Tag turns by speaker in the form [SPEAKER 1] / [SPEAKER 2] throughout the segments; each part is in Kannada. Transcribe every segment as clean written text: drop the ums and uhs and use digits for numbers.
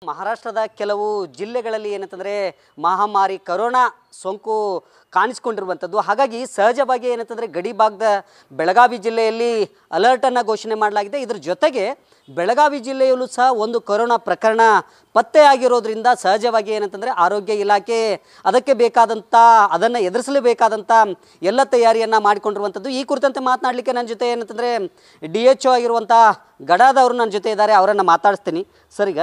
[SPEAKER 1] ಮಹಾರಾಷ್ಟ್ರದ ಕೆಲವು ಜಿಲ್ಲೆಗಳಲ್ಲಿ ಏನಂತಂದರೆ ಮಹಾಮಾರಿ ಕರೋನಾ ಸೋಂಕು ಕಾಣಿಸಿಕೊಂಡಿರುವಂಥದ್ದು. ಹಾಗಾಗಿ ಸಹಜವಾಗಿ ಏನಂತಂದರೆ ಗಡಿ ಭಾಗದ ಬೆಳಗಾವಿ ಜಿಲ್ಲೆಯಲ್ಲಿ ಅಲರ್ಟನ್ನು ಘೋಷಣೆ ಮಾಡಲಾಗಿದೆ. ಇದರ ಜೊತೆಗೆ ಬೆಳಗಾವಿ ಜಿಲ್ಲೆಯಲ್ಲೂ ಸಹ ಒಂದು ಕರೋನಾ ಪ್ರಕರಣ ಪತ್ತೆಯಾಗಿರೋದ್ರಿಂದ ಸಹಜವಾಗಿ ಏನಂತಂದರೆ ಆರೋಗ್ಯ ಇಲಾಖೆ ಅದಕ್ಕೆ ಬೇಕಾದಂಥ ಅದನ್ನು ಎದುರಿಸಲೇಬೇಕಾದಂಥ ಎಲ್ಲ ತಯಾರಿಯನ್ನು ಮಾಡಿಕೊಂಡಿರುವಂಥದ್ದು. ಈ ಕುರಿತಂತೆ ಮಾತನಾಡಲಿಕ್ಕೆ ನನ್ನ ಜೊತೆ ಏನಂತಂದರೆ DHO ಆಗಿರುವಂಥ ಗಡಾದವರು ನನ್ನ ಜೊತೆ ಇದ್ದಾರೆ. ಅವರನ್ನು ಮಾತಾಡಿಸ್ತೀನಿ. ಸರ್, ಈಗ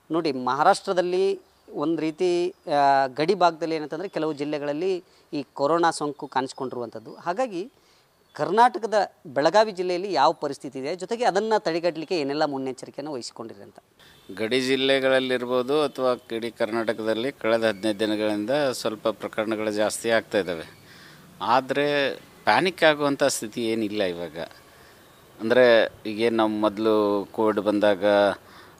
[SPEAKER 1] ನೋಡಿ, ಮಹಾರಾಷ್ಟ್ರದಲ್ಲಿ ಒಂದು ರೀತಿ ಗಡಿ ಭಾಗದಲ್ಲಿ ಏನಂತಂದರೆ ಕೆಲವು ಜಿಲ್ಲೆಗಳಲ್ಲಿ ಈ ಕೊರೋನಾ ಸೋಂಕು ಕಾಣಿಸ್ಕೊಂಡಿರುವಂಥದ್ದು. ಹಾಗಾಗಿ ಕರ್ನಾಟಕದ ಬೆಳಗಾವಿ ಜಿಲ್ಲೆಯಲ್ಲಿ ಯಾವ ಪರಿಸ್ಥಿತಿ ಇದೆ, ಜೊತೆಗೆ ಅದನ್ನು ತಡೆಗಟ್ಟಲಿಕ್ಕೆ ಏನೆಲ್ಲ ಮುನ್ನೆಚ್ಚರಿಕೆಯನ್ನು ವಹಿಸಿಕೊಂಡಿರಿ ಅಂತ?
[SPEAKER 2] ಗಡಿ ಜಿಲ್ಲೆಗಳಲ್ಲಿರ್ಬೋದು ಅಥವಾ ಇಡೀ ಕರ್ನಾಟಕದಲ್ಲಿ ಕಳೆದ 15 ದಿನಗಳಿಂದ ಸ್ವಲ್ಪ ಪ್ರಕರಣಗಳು ಜಾಸ್ತಿ ಆಗ್ತಾ ಇದ್ದಾವೆ. ಆದರೆ ಪ್ಯಾನಿಕ್ ಆಗುವಂಥ ಸ್ಥಿತಿ ಏನಿಲ್ಲ ಇವಾಗ. ಅಂದರೆ ಈಗೇನು ನಾವು ಮೊದಲು ಕೋವಿಡ್ ಬಂದಾಗ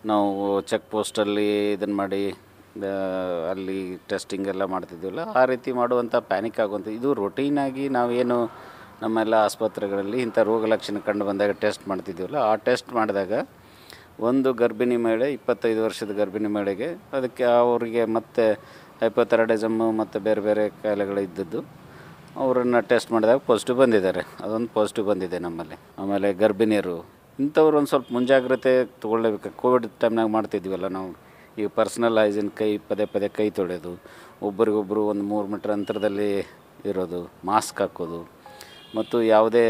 [SPEAKER 2] ನಾವು ಚೆಕ್ ಪೋಸ್ಟಲ್ಲಿ ಇದನ್ನು ಮಾಡಿ ಅಲ್ಲಿ ಟೆಸ್ಟಿಂಗ್ ಎಲ್ಲ ಮಾಡ್ತಿದ್ದೀವಲ್ಲ, ಆ ರೀತಿ ಮಾಡುವಂಥ ಪ್ಯಾನಿಕ್ ಆಗುವಂಥ ಇದು ರೊಟೀನಾಗಿ ನಾವೇನು ನಮ್ಮೆಲ್ಲ ಆಸ್ಪತ್ರೆಗಳಲ್ಲಿ ಇಂಥ ರೋಗ ಲಕ್ಷಣ ಕಂಡು ಬಂದಾಗ ಟೆಸ್ಟ್ ಮಾಡ್ತಿದ್ದೀವಲ್ಲ, ಆ ಟೆಸ್ಟ್ ಮಾಡಿದಾಗ ಒಂದು ಗರ್ಭಿಣಿ ಮಹಿಳೆ 25 ವರ್ಷದ ಗರ್ಭಿಣಿ ಮಹಿಳೆಗೆ ಅದಕ್ಕೆ ಅವರಿಗೆ ಮತ್ತೆ ಹೈಪೋಥೈರಾಯ್ಡಿಸಮ್ಮು ಮತ್ತು ಬೇರೆ ಬೇರೆ ಕಾಯಿಲೆಗಳು ಇದ್ದದ್ದು ಅವರನ್ನು ಟೆಸ್ಟ್ ಮಾಡಿದಾಗ ಪಾಸಿಟಿವ್ ಬಂದಿದ್ದಾರೆ. ಅದೊಂದು ಪಾಸಿಟಿವ್ ಬಂದಿದೆ ನಮ್ಮಲ್ಲಿ. ಆಮೇಲೆ ಗರ್ಭಿಣಿಯರು ಇಂಥವ್ರು ಒಂದು ಸ್ವಲ್ಪ ಮುಂಜಾಗ್ರತೆ ತೊಗೊಳ್ಲೇಬೇಕು. ಕೋವಿಡ್ ಟೈಮ್ನಾಗ ಮಾಡ್ತಿದ್ವಲ್ಲ ನಾವು, ಈ ಪರ್ಸ್ನಲ್ ಹೈಜಿನ್, ಪದೇ ಪದೇ ಕೈ ತೊಳೆಯೋದು, ಒಬ್ಬರಿಗೊಬ್ಬರು ಒಂದು 3 ಮೀಟ್ರ್ ಅಂತರದಲ್ಲಿ ಇರೋದು, ಮಾಸ್ಕ್ ಹಾಕೋದು, ಮತ್ತು ಯಾವುದೇ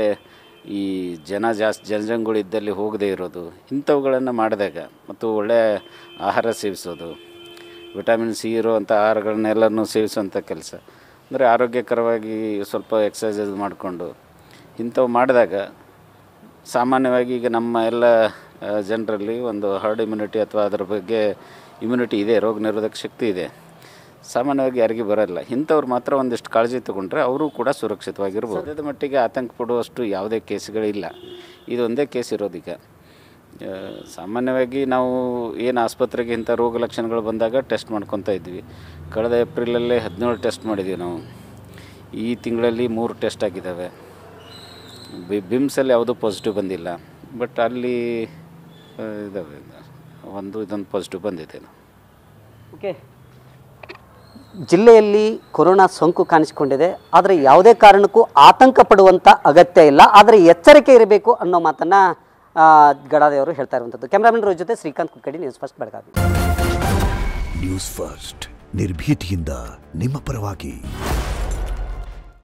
[SPEAKER 2] ಈ ಜನಜಂಗುಳಿ ಇದ್ದಲ್ಲಿ ಹೋಗದೇ ಇರೋದು, ಇಂಥವುಗಳನ್ನು ಮಾಡಿದಾಗ, ಮತ್ತು ಒಳ್ಳೆಯ ಆಹಾರ ಸೇವಿಸೋದು, ವಿಟಮಿನ್ ಸಿ ಇರುವಂಥ ಆಹಾರಗಳನ್ನೆಲ್ಲನೂ ಸೇವಿಸುವಂಥ ಕೆಲಸ, ಅಂದರೆ ಆರೋಗ್ಯಕರವಾಗಿ ಸ್ವಲ್ಪ ಎಕ್ಸಸೈಸ್ ಮಾಡಿಕೊಂಡು ಇಂಥವು ಮಾಡಿದಾಗ ಸಾಮಾನ್ಯವಾಗಿ ಈಗ ನಮ್ಮ ಎಲ್ಲ ಜನರಲ್ಲಿ ಒಂದು ಹರ್ಡ್ ಇಮ್ಯುನಿಟಿ ಅಥವಾ ಅದರ ಬಗ್ಗೆ ಇಮ್ಯುನಿಟಿ ಇದೆ, ರೋಗ ನಿರೋಧಕ ಶಕ್ತಿ ಇದೆ, ಸಾಮಾನ್ಯವಾಗಿ ಯಾರಿಗೂ ಬರೋಲ್ಲ. ಇಂಥವ್ರು ಮಾತ್ರ ಒಂದಿಷ್ಟು ಕಾಳಜಿ ತೊಗೊಂಡ್ರೆ ಅವರು ಕೂಡ ಸುರಕ್ಷಿತವಾಗಿರ್ಬೋದು. ಸದ್ಯದ ಮಟ್ಟಿಗೆ ಆತಂಕ ಪಡುವಷ್ಟು ಯಾವುದೇ ಕೇಸ್ಗಳಿಲ್ಲ. ಇದೊಂದೇ ಕೇಸ್ ಇರೋದೀಗ. ಸಾಮಾನ್ಯವಾಗಿ ನಾವು ಏನು ಆಸ್ಪತ್ರೆಗೆ ಇಂಥ ರೋಗ ಲಕ್ಷಣಗಳು ಬಂದಾಗ ಟೆಸ್ಟ್ ಮಾಡ್ಕೊತಾ ಇದ್ವಿ. ಕಳೆದ ಏಪ್ರಿಲಲ್ಲೇ 17 ಟೆಸ್ಟ್ ಮಾಡಿದ್ವಿ ನಾವು. ಈ ತಿಂಗಳಲ್ಲಿ 3 ಟೆಸ್ಟ್ ಆಗಿದ್ದಾವೆ. ಬಿಮ್ಸಲ್ಲಿ ಯಾವುದೂ ಪಾಸಿಟಿವ್ ಬಂದಿಲ್ಲ, ಬಟ್ ಅಲ್ಲಿ ಇದ್ದಾವೆ, ಇದೊಂದು ಪಾಸಿಟಿವ್ ಬಂದಿದೆ.
[SPEAKER 1] ಓಕೆ, ಜಿಲ್ಲೆಯಲ್ಲಿ ಕೊರೋನಾ ಸೋಂಕು ಕಾಣಿಸಿಕೊಂಡಿದೆ, ಆದರೆ ಯಾವುದೇ ಕಾರಣಕ್ಕೂ ಆತಂಕ ಪಡುವಂಥ ಅಗತ್ಯ ಇಲ್ಲ, ಆದರೆ ಎಚ್ಚರಿಕೆ ಇರಬೇಕು ಅನ್ನೋ ಮಾತನ್ನು ಗಡಾದೆಯವರು ಹೇಳ್ತಾ ಇರುವಂಥದ್ದು. ಕ್ಯಾಮ್ರಾಮನ್ ರೋಜ್ ಜೊತೆ Srikanth Kukkadi, news first Belagavi.
[SPEAKER 3] News first ನಿರ್ಭೀತಿಯಿಂದ ನಿಮ್ಮ ಪರವಾಗಿ.